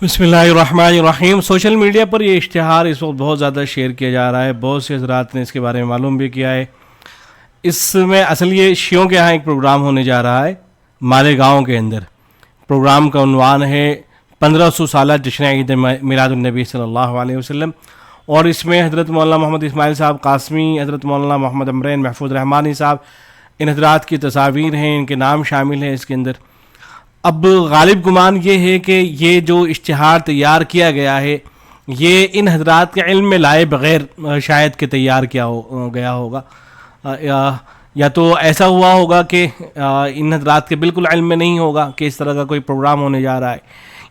بسم اللہ الرحمن الرحیم. سوشل میڈیا پر یہ اشتہار اس وقت بہت زیادہ شیئر کیا جا رہا ہے. بہت سے حضرات نے اس کے بارے میں معلوم بھی کیا ہے. اس میں اصل یہ شیعوں کے ہاں ایک پروگرام ہونے جا رہا ہے مالیگاؤں کے اندر. پروگرام کا عنوان ہے 1500 سالہ جشن عید میلاد النبی صلی اللہ علیہ وسلم, اور اس میں حضرت مولانا محمد اسماعیل صاحب قاسمی, حضرت مولانا محمد امرین محفوظ رحمانی صاحب, ان حضرات کی تصاویر ہیں, ان کے نام شامل ہیں اس کے اندر. اب غالب گمان یہ ہے کہ یہ جو اشتہار تیار کیا گیا ہے یہ ان حضرات کے علم میں لائے بغیر شاید کہ تیار کیا گیا ہوگا, یا تو ایسا ہوا ہوگا کہ ان حضرات کے بالکل علم میں نہیں ہوگا کہ اس طرح کا کوئی پروگرام ہونے جا رہا ہے,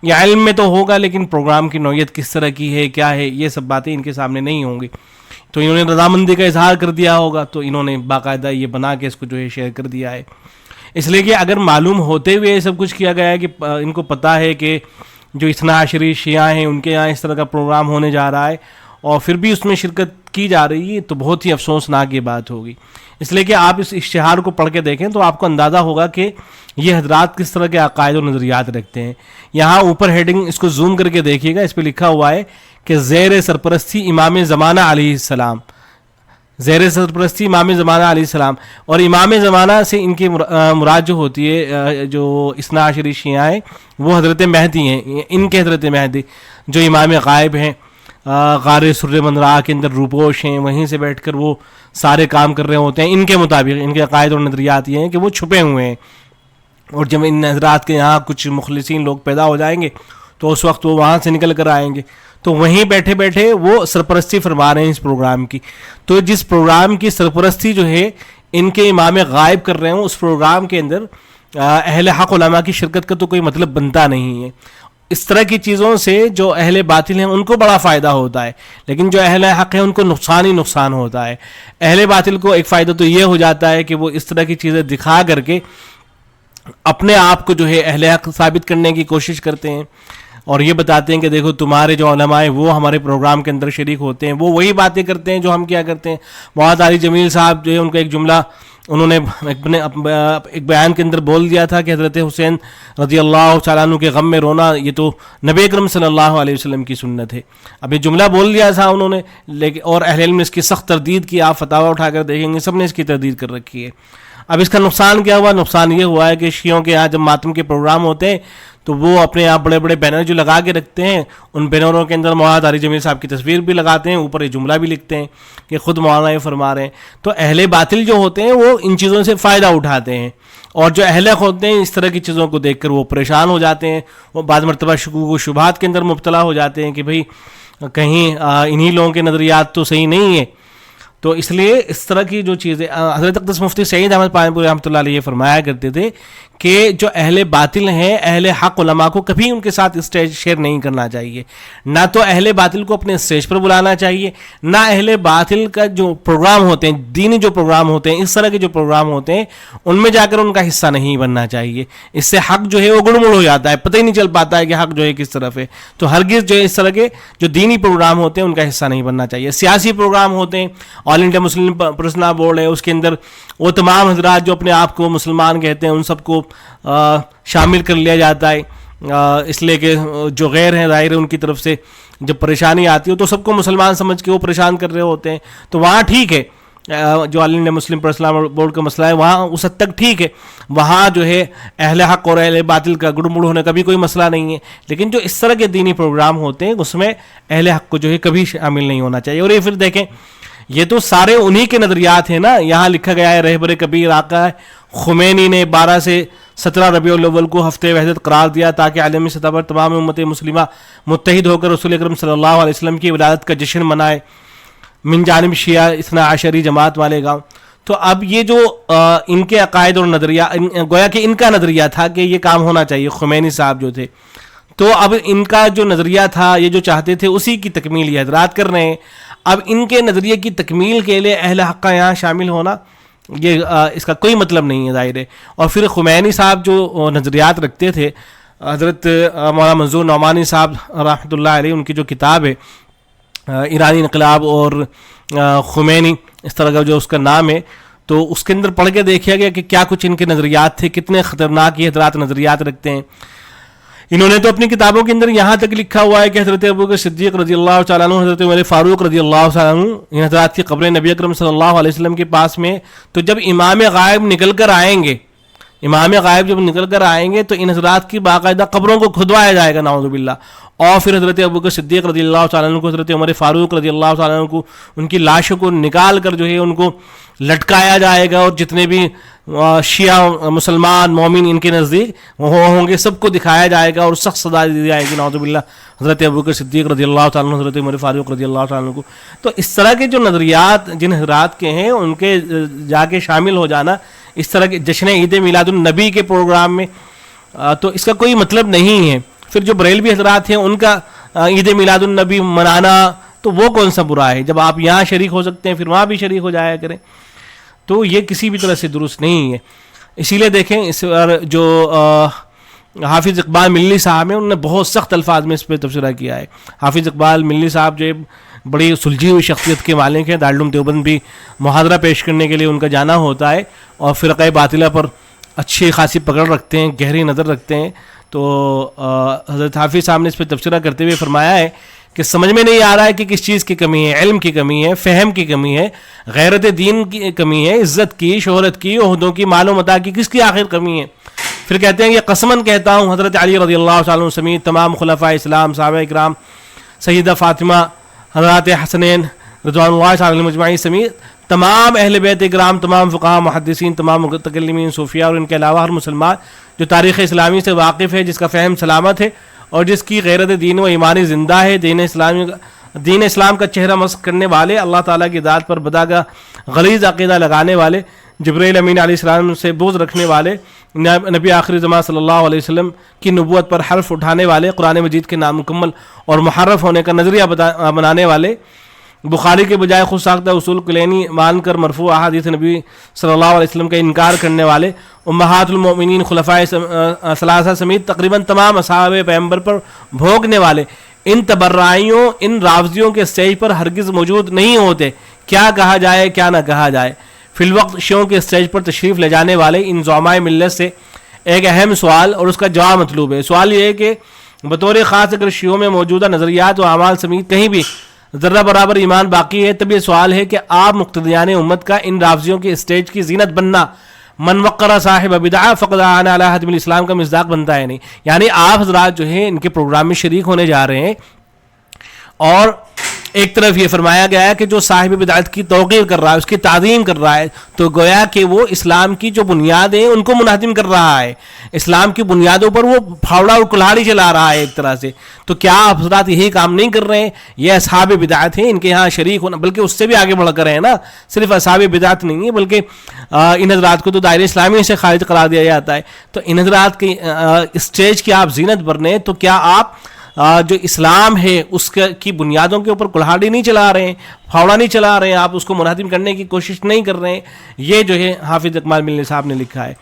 یا علم میں تو ہوگا لیکن پروگرام کی نوعیت کس طرح کی ہے, کیا ہے, یہ سب باتیں ان کے سامنے نہیں ہوں گی. تو انہوں نے رضامندی کا اظہار کر دیا ہوگا, تو انہوں نے باقاعدہ یہ بنا کے اس کو جو ہے شیئر کر دیا ہے. اس لیے کہ اگر معلوم ہوتے ہوئے یہ سب کچھ کیا گیا ہے کہ ان کو پتہ ہے کہ جو اثنا عشری شیعہ ہیں ان کے یہاں اس طرح کا پروگرام ہونے جا رہا ہے اور پھر بھی اس میں شرکت کی جا رہی ہے, تو بہت ہی افسوسناک یہ بات ہوگی. اس لیے کہ آپ اس اشتہار کو پڑھ کے دیکھیں تو آپ کو اندازہ ہوگا کہ یہ حضرات کس طرح کے عقائد و نظریات رکھتے ہیں. یہاں اوپر ہیڈنگ اس کو زوم کر کے دیکھیے گا, اس پہ لکھا ہوا ہے کہ زیر سرپرستی امام زمانہ علیہ السلام, زیر سرپرستی امام زمانہ علیہ السلام. اور امام زمانہ سے ان کی مراد جو ہوتی ہے جو اثنا عشری شیعہ ہیں وہ حضرت مہدی ہیں. ان کے حضرت مہدی جو امام غائب ہیں, غار سر مندرا کے اندر روپوش ہیں, وہیں سے بیٹھ کر وہ سارے کام کر رہے ہوتے ہیں. ان کے مطابق ان کے عقائد اور نظریات یہ ہیں کہ وہ چھپے ہوئے ہیں, اور جب ان حضرات کے یہاں کچھ مخلصین لوگ پیدا ہو جائیں گے تو اس وقت وہ وہاں سے نکل کر آئیں گے, تو وہیں بیٹھے بیٹھے وہ سرپرستی فرما رہے ہیں اس پروگرام کی. تو جس پروگرام کی سرپرستی جو ہے ان کے امام غائب کر رہے ہوں, اس پروگرام کے اندر اہل حق علماء کی شرکت کا تو کوئی مطلب بنتا نہیں ہے. اس طرح کی چیزوں سے جو اہل باطل ہیں ان کو بڑا فائدہ ہوتا ہے, لیکن جو اہل حق ہیں ان کو نقصان ہی نقصان ہوتا ہے. اہل باطل کو ایک فائدہ تو یہ ہو جاتا ہے کہ وہ اس طرح کی چیزیں دکھا کر کے اپنے آپ کو جو ہے اہل حق ثابت کرنے کی کوشش کرتے ہیں, اور یہ بتاتے ہیں کہ دیکھو تمہارے جو علماء ہیں وہ ہمارے پروگرام کے اندر شریک ہوتے ہیں, وہ وہی باتیں کرتے ہیں جو ہم کیا کرتے ہیں. مواد علی جمیل صاحب جو ہے ان کا ایک جملہ انہوں نے ایک بیان کے اندر بول دیا تھا کہ حضرت حسین رضی اللہ تعالیٰ عنہ کے غم میں رونا یہ تو نبی اکرم صلی اللہ علیہ وسلم کی سنت ہے. اب یہ جملہ بول دیا تھا انہوں نے, لیکن اور اہل علم نے اس کی سخت تردید کی. آپ فتاویٰ اٹھا کر دیکھیں گے سب نے اس کی تردید کر رکھی ہے. اب اس کا نقصان کیا ہوا؟ نقصان یہ ہوا ہے کہ شیعوں کے یہاں جب ماتم کے پروگرام ہوتے ہیں تو وہ اپنے آپ بڑے بڑے بینر جو لگا کے رکھتے ہیں, ان بینروں کے اندر مواد علی جمیل صاحب کی تصویر بھی لگاتے ہیں, اوپر یہ جملہ بھی لکھتے ہیں کہ خود مولانا یہ فرما رہے ہیں. تو اہل باطل جو ہوتے ہیں وہ ان چیزوں سے فائدہ اٹھاتے ہیں, اور جو اہل حق ہوتے ہیں اس طرح کی چیزوں کو دیکھ کر وہ پریشان ہو جاتے ہیں. وہ بعض مرتبہ شکوک و شبہات کے اندر مبتلا ہو جاتے ہیں کہ بھئی کہیں انہی لوگوں کے نظریات تو صحیح نہیں ہیں. تو اس لیے اس طرح کی جو چیزیں حضرت اقدس مفتی سعید احمد پانی پوری رحمۃ اللہ علیہ فرمایا کرتے تھے کہ جو اہل باطل ہیں اہل حق علماء کو کبھی ان کے ساتھ اسٹیج شیئر نہیں کرنا چاہیے. نہ تو اہل باطل کو اپنے اسٹیج پر بلانا چاہیے, نہ اہل باطل کا جو پروگرام ہوتے ہیں, دینی جو پروگرام ہوتے ہیں, اس طرح کے جو پروگرام ہوتے ہیں ان میں جا کر ان کا حصہ نہیں بننا چاہیے. اس سے حق جو ہے وہ گڑمڑ ہو جاتا ہے, پتہ ہی نہیں چل پاتا ہے کہ حق جو ہے کس طرف ہے. تو ہرگز جو ہے اس طرح کے جو دینی پروگرام ہوتے ہیں ان کا حصہ نہیں بننا چاہیے. سیاسی پروگرام ہوتے ہیں, آل انڈیا مسلم پرسنل بورڈ ہے, اس کے اندر وہ تمام حضرات جو اپنے آپ کو مسلمان کہتے ہیں ان سب کو شامل کر لیا جاتا ہے, اس لیے کہ جو غیر ہیں ظاہر ہے ان کی طرف سے جب پریشانی آتی ہو تو سب کو مسلمان سمجھ کے وہ پریشان کر رہے ہوتے ہیں. تو وہاں ٹھیک ہے, جو آل انڈیا مسلم پرسنل بورڈ کا مسئلہ ہے وہاں اس حد تک ٹھیک ہے, وہاں جو ہے اہل حق اور اہل باطل کا گڑ مڑ ہونے کا بھی کوئی مسئلہ نہیں ہے. لیکن جو اس طرح کے دینی پروگرام ہوتے ہیں اس میں اہل حق کو جو ہے کبھی شامل نہیں ہونا چاہیے. اور یہ پھر دیکھیں یہ تو سارے انہی کے نظریات ہیں نا. یہاں لکھا گیا ہے رہبر کبیر آقا خمینی نے 12 سے 17 ربیع الاول کو ہفتے وحدت قرار دیا تاکہ عالمی سطح پر تمام امت مسلمہ متحد ہو کر رسول اکرم صلی اللہ علیہ وسلم کی ولادت کا جشن منائے من جانب شیعہ اثنا عشری جماعت والے گاؤں. تو اب یہ جو ان کے عقائد اور نظریہ گویا کہ ان کا نظریہ تھا کہ یہ کام ہونا چاہیے, خمینی صاحب جو تھے, تو اب ان کا جو نظریہ تھا یہ جو چاہتے تھے اسی کی تکمیل یہ حضرات کر رہے ہیں. اب ان کے نظریے کی تکمیل کے لیے اہل حق کا یہاں شامل ہونا یہ اس کا کوئی مطلب نہیں ہے ظاہر ہے. اور پھر خمینی صاحب جو نظریات رکھتے تھے, حضرت مولانا منظور نعمانی صاحب رحمۃ اللہ علیہ ان کی جو کتاب ہے ایرانی انقلاب اور خمینی اس طرح کا جو اس کا نام ہے, تو اس کے اندر پڑھ کے دیکھا گیا کہ کیا کچھ ان کے نظریات تھے, کتنے خطرناک یہ حضرات نظریات رکھتے ہیں. انہوں نے تو اپنی کتابوں کے اندر یہاں تک لکھا ہوا ہے کہ حضرت ابوبکر صدیق رضی اللہ تعالیٰ عنہ، حضرت عمر فاروق رضی اللہ تعالیٰ عنہ، ان حضرات کی قبر نبی اکرم صلی اللہ علیہ وسلم کے پاس میں، تو جب امام غائب نکل کر آئیں گے، امام غائب جب نکل کر آئیں گے تو ان حضرات کی باقاعدہ قبروں کو کھدوایا جائے گا نعوذ باللہ، اور پھر حضرت ابوبکر صدیق رضی اللہ تعالیٰ عنہ کو، حضرت عمر فاروق رضی اللہ تعالیٰ عنہ کو، ان کی لاشوں کو نکال کر جو ہے ان کو لٹکایا جائے گا، اور جتنے بھی شیعہ مسلمان مومن ان کے نزدیک وہ ہوں گے سب کو دکھایا جائے گا اور سخت سزا دی جائے گی نعوذ باللہ حضرت ابوبکر صدیق رضی اللہ تعالیٰ عنہ، حضرت عمر فاروق رضی اللہ تعالیٰ عنہ کو۔ تو اس طرح کے جو نظریات جن حضرات کے ہیں ان کے جا کے شامل ہو جانا اس طرح کے جشن عید میلاد النبی کے پروگرام میں، تو اس کا کوئی مطلب نہیں ہے۔ پھر جو بریلوی حضرات ہیں ان کا عید میلاد النبی منانا تو وہ کون سا برا ہے؟ جب آپ یہاں شریک ہو سکتے ہیں پھر وہاں بھی شریک ہو جایا کریں، تو یہ کسی بھی طرح سے درست نہیں ہے۔ اسی لیے دیکھیں اس پر جو حافظ اقبال ملی صاحب ہیں انہوں نے بہت سخت الفاظ میں اس پہ تبصرہ کیا ہے۔ حافظ اقبال ملی صاحب جو بڑی سلجھی ہوئی شخصیت کے مالک ہیں، دارالعلوم دیوبند بھی محاضرہ پیش کرنے کے لیے ان کا جانا ہوتا ہے، اور فرقہ باطلہ پر اچھی خاصی پکڑ رکھتے ہیں، گہری نظر رکھتے ہیں۔ تو حضرت حافظ صاحب نے اس پہ تبصرہ کرتے ہوئے فرمایا ہے کہ سمجھ میں نہیں آ رہا ہے کہ کس چیز کی کمی ہے، علم کی کمی ہے، فہم کی کمی ہے، غیرت دین کی کمی ہے، عزت کی، شہرت کی، عہدوں کی، مال و متاع کی، کس کی آخر کمی ہے؟ پھر کہتے ہیں یہ قسماً کہتا ہوں حضرت علی رضی اللہ تعالیٰ عنہ سمیت تمام خلفائے اسلام، صحابہ اکرام، سیدہ فاطمہ، حضرات حسنین رضوان اللہ تعالیٰ علیہم اجمعین سمیت تمام اہل بیت اکرام، تمام فقہاء، محدثین، تمام متکلمین، صوفیاء اور ان کے علاوہ ہر مسلمان جو تاریخ اسلامی سے واقف ہے، جس کا فہم سلامت ہے اور جس کی غیرت دین و ایمانی زندہ ہے، دین اسلام کا چہرہ مسخ کرنے والے، اللہ تعالیٰ کی ذات پر بداگاہ غلیظ عقیدہ لگانے والے، جبرائیل امین علیہ السلام سے بغض رکھنے والے، نبی آخری زمان صلی اللہ علیہ وسلم کی نبوت پر حرف اٹھانے والے، قرآن مجید کے نامکمل اور محرف ہونے کا نظریہ بنانے والے، بخاری کے بجائے خود ساختہ اصول کلینی مان کر مرفوع احادیث نبی صلی اللہ علیہ وسلم کا انکار کرنے والے، امہات المؤمنین خلفائے ثلاثہ سمیت تقریباً تمام اصحاب پیغمبر پر بھونکنے والے، ان تبرائیوں، ان رافضیوں کے اسٹیج پر ہرگز موجود نہیں ہوتے۔ کیا کہا جائے کیا نہ کہا جائے۔ فی الوقت شیعوں کے اسٹیج پر تشریف لے جانے والے ان زعمائے ملت سے ایک اہم سوال اور اس کا جواب مطلوب ہے۔ سوال یہ ہے کہ بطور خاص اگر شیعوں میں موجودہ نظریات و اعمال سمیت کہیں بھی ذرہ برابر ایمان باقی ہے، تب یہ سوال ہے کہ آپ مقتدیان امت کا ان رافضیوں کے اسٹیج کی زینت بننا من وقر صاحب بدعہ فقد اعان علی حتم الاسلام کا مصداق بنتا ہے نہیں؟ یعنی آپ حضرات جو ہیں ان کے پروگرام میں شریک ہونے جا رہے ہیں، اور ایک طرف یہ فرمایا گیا ہے کہ جو صاحب بدعت کی توقیر کر رہا ہے، اس کی تعظیم کر رہا ہے، تو گویا کہ وہ اسلام کی جو بنیادیں ان کو منہدم کر رہا ہے، اسلام کی بنیادوں پر وہ پھاوڑا اور کلہاڑی چلا رہا ہے ایک طرح سے۔ تو کیا آپ حضرات یہی کام نہیں کر رہے ہیں؟ یہ اصحاب بدعت ہیں، ان کے یہاں شریک ہونا، بلکہ اس سے بھی آگے بڑھ کر ہیں نا، صرف اصحاب بدعت نہیں ہے بلکہ ان حضرات کو تو دائرہ اسلامی سے خارج قرار دیا جاتا ہے۔ تو ان حضرات کی اسٹیج کی آپ زینت برنے، تو کیا آپ جو اسلام ہے اس کی بنیادوں کے اوپر کلہاڑی نہیں چلا رہے ہیں، پھاوڑا نہیں چلا رہے ہیں، آپ اس کو منہدم کرنے کی کوشش نہیں کر رہے ہیں؟ یہ جو ہے حافظ اقبال ملی صاحب نے لکھا ہے۔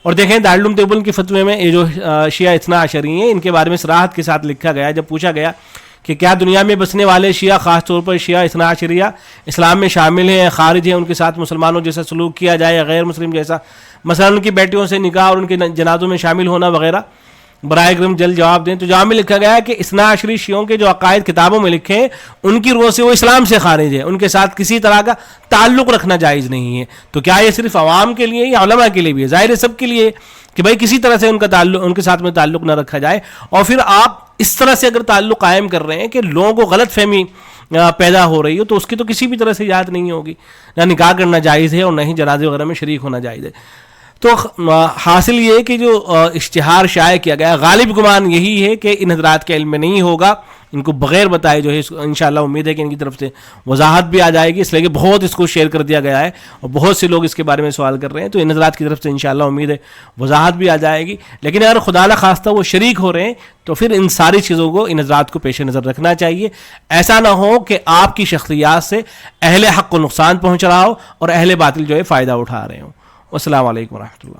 اور دیکھیں دارالعلوم دیوبند کے فتوے میں یہ جو شیعہ اثنا عشری ہیں ان کے بارے میں صراحت کے ساتھ لکھا گیا، جب پوچھا گیا کہ کیا دنیا میں بسنے والے شیعہ، خاص طور پر شیعہ اثنا عشریہ، اسلام میں شامل ہیں، خارج ہیں، ان کے ساتھ مسلمانوں جیسا سلوک کیا جائے یا غیر مسلم جیسا، مثلا ان کی بیٹیوں سے نکاح اور ان کے جنازوں میں شامل ہونا وغیرہ، برائے کرم جلد جواب دیں۔ تو جواب میں لکھا گیا ہے کہ اثنا عشری شیعوں کے جو عقائد کتابوں میں لکھے ہیں ان کی روح سے وہ اسلام سے خارج ہے، ان کے ساتھ کسی طرح کا تعلق رکھنا جائز نہیں ہے۔ تو کیا یہ صرف عوام کے لیے یا علماء کے لیے بھی ہے؟ ظاہر ہے سب کے لیے کہ بھائی کسی طرح سے ان کا تعلق، ان کے ساتھ میں تعلق نہ رکھا جائے۔ اور پھر آپ اس طرح سے اگر تعلق قائم کر رہے ہیں کہ لوگوں کو غلط فہمی پیدا ہو رہی ہو، تو اس کی تو کسی بھی طرح سے اجازت نہیں ہوگی، نہ نکاح کرنا جائز ہے اور نہ ہی جنازے وغیرہ میں شریک ہونا جائز ہے۔ تو حاصل یہ ہے کہ جو اشتہار شائع کیا گیا، غالب گمان یہی ہے کہ ان حضرات کے علم میں نہیں ہوگا، ان کو بغیر بتائے جو ہے انشاءاللہ امید ہے کہ ان کی طرف سے وضاحت بھی آ جائے گی، اس لیے کہ بہت اس کو شیئر کر دیا گیا ہے اور بہت سے لوگ اس کے بارے میں سوال کر رہے ہیں، تو ان حضرات کی طرف سے انشاءاللہ امید ہے وضاحت بھی آ جائے گی۔ لیکن اگر خدا نہ خواستہ وہ شریک ہو رہے ہیں تو پھر ان ساری چیزوں کو، ان حضرات کو پیش نظر رکھنا چاہیے، ایسا نہ ہو کہ آپ کی شخصیات سے اہل حق کو نقصان پہنچ رہا ہو اور اہل باطل جو ہے فائدہ اٹھا رہے ہوں۔ والسلام علیکم ورحمۃ اللہ۔